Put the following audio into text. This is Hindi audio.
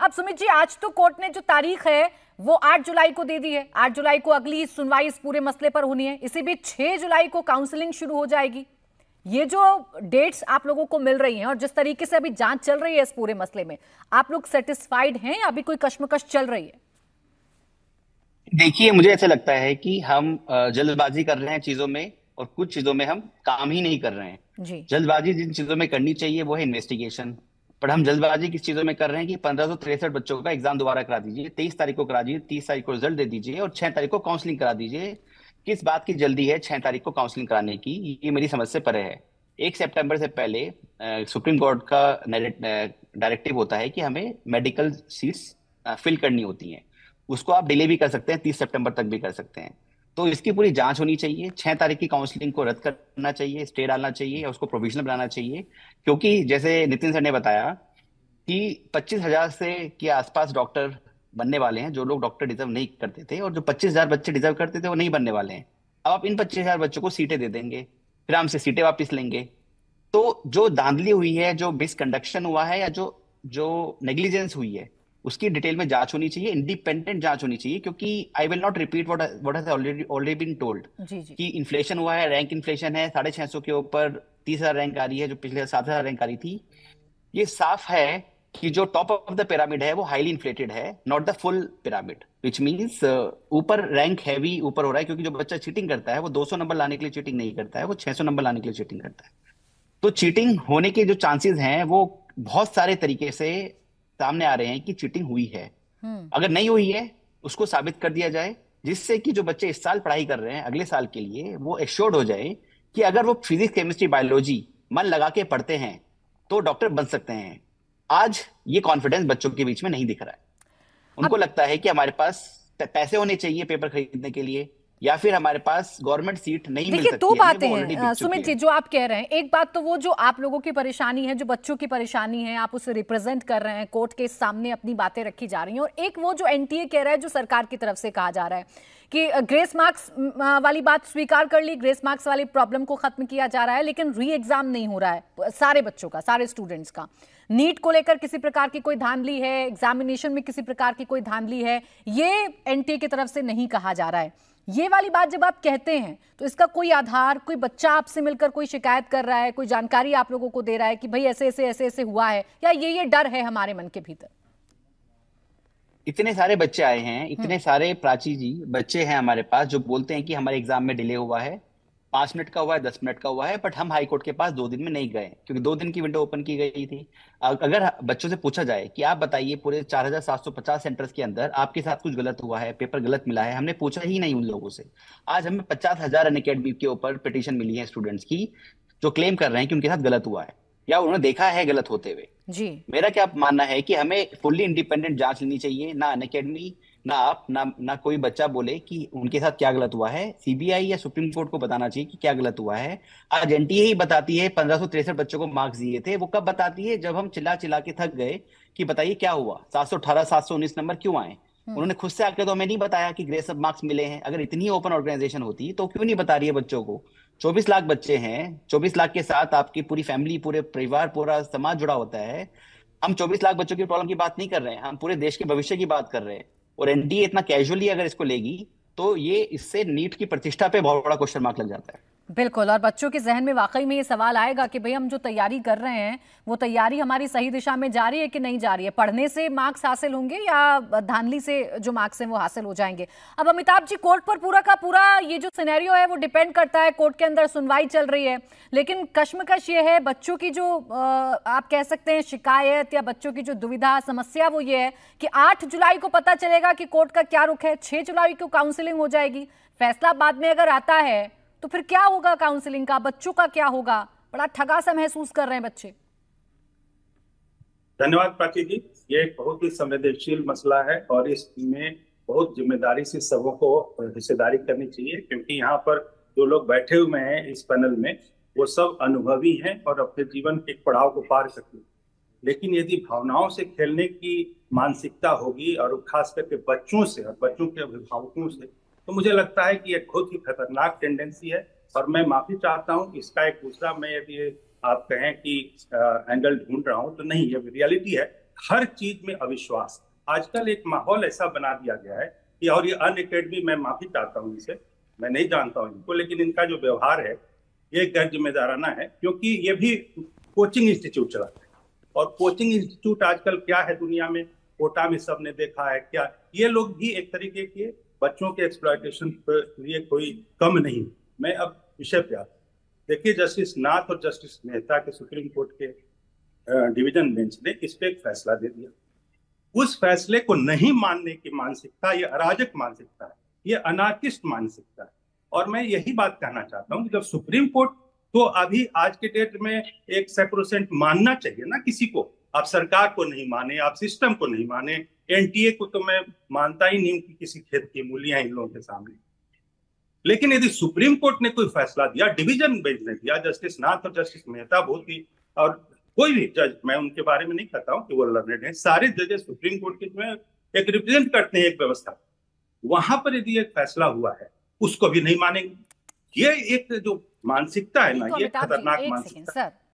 अब सुमित जी, आज तो कोर्ट ने जो तारीख है वो 8 जुलाई को दे दी है। 8 जुलाई को अगली सुनवाई इस पूरे मसले पर होनी है। इसी बीच 6 जुलाई को काउंसलिंग शुरू हो जाएगी। ये जो डेट्स आप लोगों को मिल रही हैं और जिस तरीके से अभी जांच चल रही है इस पूरे मसले में, आप लोग सेटिस्फाइड हैं या अभी कोई कश्मकश चल रही है? देखिए, मुझे ऐसा लगता है कि हम जल्दबाजी कर रहे हैं चीजों में, और कुछ चीजों में हम काम ही नहीं कर रहे हैं। जी। जल्दबाजी जिन चीजों में करनी चाहिए वो है इन्वेस्टिगेशन, पर हम जल्दबाजी किस चीजों में कर रहे हैं कि 1563 बच्चों का एग्जाम दोबारा करा दीजिए, 23 तारीख को करा दीजिए, 30 तारीख को रिजल्ट दे दीजिए और 6 तारीख को काउंसलिंग करा दीजिए। किस बात की जल्दी है 6 तारीख को काउंसलिंग कराने की? ये मेरी समझ से परे है। 1 सितंबर से पहले सुप्रीम कोर्ट का डायरेक्टिव होता है कि हमें मेडिकल सीट्स फिल करनी होती हैं। उसको आप डिले भी कर सकते हैं, 30 सितंबर तक भी कर सकते हैं। तो इसकी पूरी जांच होनी चाहिए। 6 तारीख की काउंसलिंग को रद्द करना चाहिए, स्टे डालना चाहिए या उसको प्रोविजनल बनाना चाहिए। क्योंकि जैसे नितिन सर ने बताया कि 25,000 से के आसपास डॉक्टर बनने वाले हैं, जो लोग डॉक्टर डिजर्व नहीं करते थे, और जो 25,000 बच्चे डिजर्व करते थे वो नहीं बनने वाले हैं। अब आप इन 25,000 बच्चों को सीटें दे देंगे, फिर हमसे सीटें वापस लेंगे। तो जो धांधली हुई है, जो मिसकंडक्शन हुआ है, या जो जो नेग्लिजेंस हुई है, उसकी डिटेल में जांच होनी चाहिए, इंडिपेंडेंट जांच होनी चाहिए। क्योंकि I will not repeat what has already already been told जी जी। कि इन्फ्लेशन हुआ है, रैंक इन्फ्लेशन है, 650 के ऊपर 30,000 रैंक आ रही है, जो पिछले 7,000 रैंक आ रही थी। ये साफ है कि जो टॉप ऑफ द पिरामिड है वो हाईली इन्फ्लेटेड है, not the full pyramid, which means ऊपर रैंक हैवी ऊपर हो रहा है। क्योंकि जो बच्चा चीटिंग करता है वो 200 नंबर लाने के लिए चीटिंग नहीं करता है, वो 600 नंबर लाने के लिए चीटिंग करता है। तो चीटिंग होने के जो चांसेस हैं वो बहुत सारे तरीके से सामने आ रहे हैं कि चीटिंग हुई है। हम्म। अगर नहीं हुई है उसको साबित कर दिया जाए, जिससे कि जो बच्चे इस साल पढ़ाई कर रहे हैं अगले साल के लिए वो एश्योर्ड हो जाए कि अगर वो फिजिक्स केमिस्ट्री बायोलॉजी मन लगा के पढ़ते हैं तो डॉक्टर बन सकते हैं। आज ये कॉन्फिडेंस बच्चों के बीच में नहीं दिख रहा है। उनको अब लगता है कि हमारे पास पैसे होने चाहिए पेपर खरीदने के लिए, या फिर हमारे पास गवर्नमेंट सीट नहीं मिल देखिए, दो सकती है हमें, बातें वो ऑलरेडी बिक हैं चुकी सुमित जी है। जो आप कह रहे हैं। एक बात तो वो जो आप लोगों की परेशानी है, जो बच्चों की परेशानी है, आप उसे रिप्रेजेंट कर रहे हैं, कोर्ट के सामने अपनी बातें रखी जा रही हैं। और एक वो जो एनटीए कह रहा है, जो सरकार की तरफ से कहा जा रहा है कि ग्रेस मार्क्स वाली बात स्वीकार कर ली, ग्रेस मार्क्स वाली प्रॉब्लम को खत्म किया जा रहा है, लेकिन री एग्जाम नहीं हो रहा है सारे बच्चों का, सारे स्टूडेंट्स का। नीट को लेकर किसी प्रकार की कोई धांधली है, एग्जामिनेशन में किसी प्रकार की कोई धांधली है, ये एनटीए की तरफ से नहीं कहा जा रहा है। ये वाली बात जब आप कहते हैं तो इसका कोई आधार, कोई बच्चा आपसे मिलकर कोई शिकायत कर रहा है, कोई जानकारी आप लोगों को दे रहा है कि भाई ऐसे ऐसे ऐसे ऐसे हुआ है, या ये डर है हमारे मन के भीतर? इतने सारे बच्चे आए हैं, इतने सारे प्राची जी बच्चे हैं हमारे पास जो बोलते हैं कि हमारे एग्जाम में डिले हुआ है, 5 मिनट का हुआ है, 10 मिनट का हुआ है, बट हम हाई कोर्ट के पास 2 दिन में नहीं गए क्योंकि 2 दिन की विंडो ओपन की गई थी। अगर बच्चों से पूछा जाए कि आप बताइए पूरे 4,750 सेंटर्स के अंदर आपके साथ कुछ गलत हुआ है, पेपर गलत मिला है, हमने पूछा ही नहीं उन लोगों से। आज हमें 50,000 अनअकैडमी के ऊपर पिटीशन मिली है स्टूडेंट्स की, जो क्लेम कर रहे हैं कि उनके साथ गलत हुआ है या उन्होंने देखा है गलत होते हुए। जी। मेरा क्या मानना है कि हमें फुल्ली इंडिपेंडेंट जांच लेनी चाहिए। ना अनअकैडमी, ना आप, ना कोई बच्चा बोले कि उनके साथ क्या गलत हुआ है। सीबीआई या सुप्रीम कोर्ट को बताना चाहिए कि क्या गलत हुआ है। आज एनटीए ही बताती है 1563 बच्चों को मार्क्स दिए थे। वो कब बताती है? जब हम चिल्ला चिल्ला के थक गए कि बताइए क्या हुआ, 718 719 नंबर क्यों आए। उन्होंने खुद से आकर तो हमें नहीं बताया कि ग्रेस अप मार्क्स मिले हैं। अगर इतनी ओपन ऑर्गेनाइजेशन होती तो क्यों नहीं बता रही है बच्चों को? 24 लाख बच्चे हैं, 24 लाख के साथ आपकी पूरी फैमिली, पूरे परिवार, पूरा समाज जुड़ा होता है। हम 24 लाख बच्चों की प्रॉब्लम की बात नहीं कर रहे हैं, हम पूरे देश के भविष्य की बात कर रहे हैं। और एनडीए इतना कैजुअली अगर इसको लेगी तो ये इससे नीट की प्रतिष्ठा पे बहुत बड़ा क्वेश्चन मार्क लग जाता है। बिल्कुल, और बच्चों के जहन में वाकई में ये सवाल आएगा कि भाई हम जो तैयारी कर रहे हैं वो तैयारी हमारी सही दिशा में जा रही है कि नहीं जा रही है। पढ़ने से मार्क्स हासिल होंगे या धांधली से जो मार्क्स हैं वो हासिल हो जाएंगे। अब अमिताभ जी, कोर्ट पर पूरा का पूरा ये जो सिनेरियो है वो डिपेंड करता है, कोर्ट के अंदर सुनवाई चल रही है, लेकिन कश्मकश ये है, बच्चों की जो आप कह सकते हैं शिकायत या बच्चों की जो दुविधा समस्या वो ये है कि 8 जुलाई को पता चलेगा कि कोर्ट का क्या रुख है, 6 जुलाई को काउंसिलिंग हो जाएगी, फैसला बाद में अगर आता है तो फिर क्या होगा काउंसलिंग का, बच्चों का क्या होगा? बड़ा ठगा सा महसूस कर रहे हैं बच्चे। धन्यवाद प्राची जी। ये एक बहुत ही संवेदनशील मसला है और इसमें बहुत जिम्मेदारी से सबों को हिस्सेदारी करनी चाहिए, क्योंकि यहाँ पर जो लोग बैठे हुए हैं इस पैनल में वो सब अनुभवी हैं और अपने जीवन के पड़ाव को पार सकते हैं। लेकिन यदि भावनाओं से खेलने की मानसिकता होगी और खास करके बच्चों से और बच्चों के अभिभावकों से, तो मुझे लगता है कि यह बहुत ही खतरनाक टेंडेंसी है। और मैं माफी चाहता हूं, इसका एक दूसरा मैं यदि आप कहें कि एंगल ढूंढ रहा हूं तो नहीं, ये रियलिटी है हर चीज में अविश्वास। आजकल एक माहौल ऐसा बना दिया गया है कि, और ये अनएकेडमी, मैं माफी चाहता हूँ इनसे, मैं नहीं जानता हूँ इनको, लेकिन इनका जो व्यवहार है ये गैर जिम्मेदाराना है, क्योंकि ये भी कोचिंग इंस्टीट्यूट चलाता है। और कोचिंग इंस्टीट्यूट आजकल क्या है दुनिया में, कोटा में सबने देखा है क्या, ये लोग भी एक तरीके के बच्चों के एक्सप्लॉयटेशन के लिए कोई कम नहीं। मैं अब विषय पे आता, देखिए जस्टिस नाथ और जस्टिस मेहता के सुप्रीम कोर्ट के डिवीजन बेंच ने इस पे एक फैसला दे दिया। उस फैसले को नहीं मानने की मानसिकता ये अराजक मानसिकता है, ये अनार्किस्ट मानसिकता है। और मैं यही बात कहना चाहता हूँ कि जब सुप्रीम कोर्ट, तो अभी आज के डेट में एक सैक्रोसेंट मानना चाहिए ना किसी को। आप सरकार को नहीं माने, आप सिस्टम को नहीं माने, एनटीए को तो मैं मानता ही नहीं हूं कि किसी खेत की मूलियां इन लोगों के सामने। लेकिन यदि सुप्रीम कोर्ट ने कोई फैसला दिया, डिवीजन बेंच ने दिया, जस्टिस नाथ और जस्टिस मेहता बहुत ही, और कोई भी जज, मैं उनके बारे में नहीं कहता हूं कि वो लर्नेड हैं, सारे जजेस सुप्रीम कोर्ट के में एक रिप्रेजेंट करते हैं एक व्यवस्था, वहां पर यदि एक फैसला हुआ है उसको भी नहीं मानेंगे। ये एक जो मानसिकता है ना, ये खतरनाक मानसिकता।